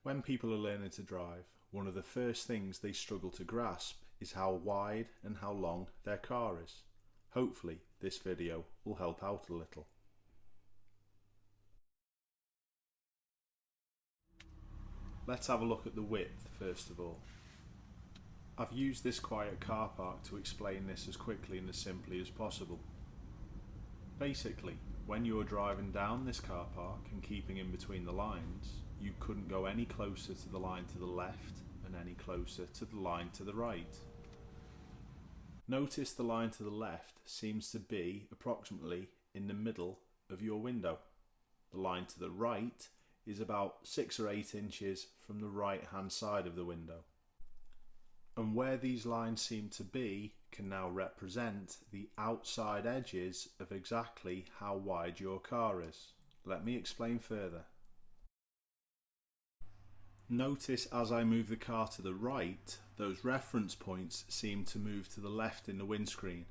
When people are learning to drive, one of the first things they struggle to grasp is how wide and how long their car is. Hopefully this video will help out a little. Let's have a look at the width first of all. I've used this quiet car park to explain this as quickly and as simply as possible. Basically, when you're driving down this car park and keeping in between the lines, you couldn't go any closer to the line to the left and any closer to the line to the right. Notice the line to the left seems to be approximately in the middle of your window. The line to the right is about 6 or 8 inches from the right hand side of the window. And where these lines seem to be can now represent the outside edges of exactly how wide your car is. Let me explain further. Notice as I move the car to the right, those reference points seem to move to the left in the windscreen.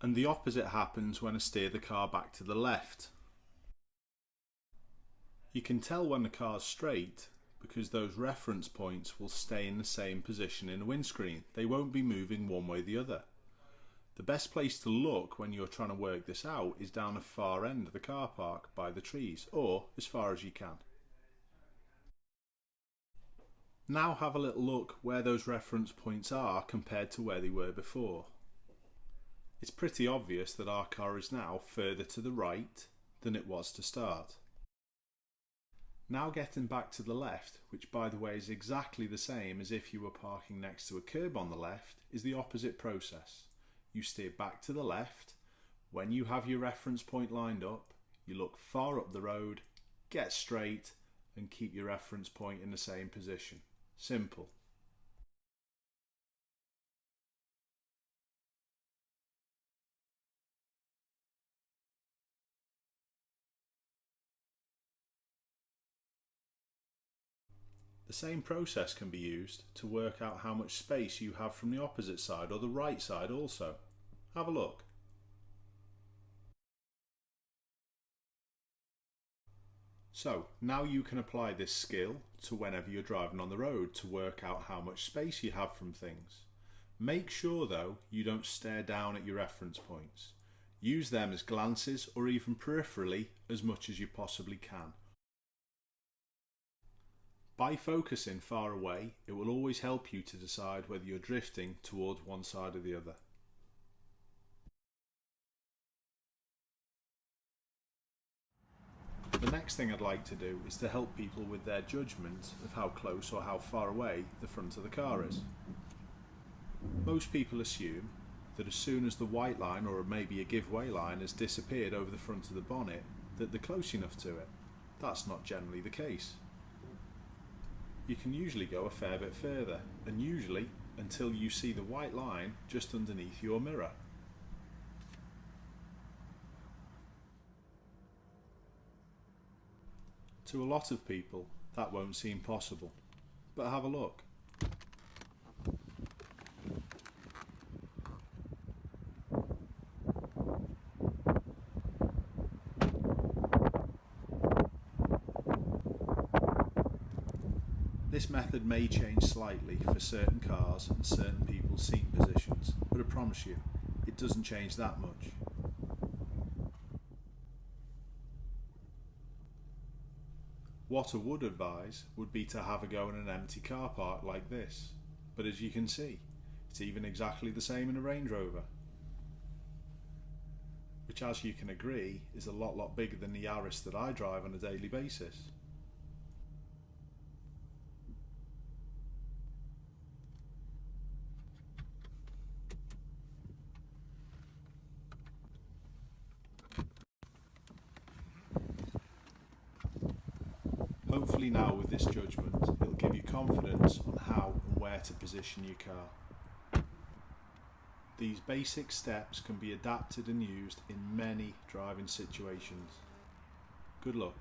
And the opposite happens when I steer the car back to the left. You can tell when the car's straight because those reference points will stay in the same position in the windscreen. They won't be moving one way or the other. The best place to look when you're trying to work this out is down the far end of the car park by the trees, or as far as you can. Now have a little look where those reference points are compared to where they were before. It's pretty obvious that our car is now further to the right than it was to start. Now getting back to the left, which by the way is exactly the same as if you were parking next to a curb on the left, is the opposite process. You steer back to the left. When you have your reference point lined up, you look far up the road, get straight and keep your reference point in the same position. Simple. The same process can be used to work out how much space you have from the opposite side or the right side also. Have a look. So now you can apply this skill to whenever you're driving on the road to work out how much space you have from things. Make sure though you don't stare down at your reference points. Use them as glances or even peripherally as much as you possibly can. By focusing far away, it will always help you to decide whether you're drifting towards one side or the other. The next thing I'd like to do is to help people with their judgment of how close or how far away the front of the car is. Most people assume that as soon as the white line or maybe a giveaway line has disappeared over the front of the bonnet that they're close enough to it. That's not generally the case. You can usually go a fair bit further, and usually until you see the white line just underneath your mirror. To a lot of people that won't seem possible, but have a look. This method may change slightly for certain cars and certain people's seat positions, but I promise you, it doesn't change that much. What I would advise would be to have a go in an empty car park like this, but as you can see, it's even exactly the same in a Range Rover, which as you can agree is a lot bigger than the Yaris that I drive on a daily basis. Hopefully now with this judgment it'll give you confidence on how and where to position your car. These basic steps can be adapted and used in many driving situations. Good luck.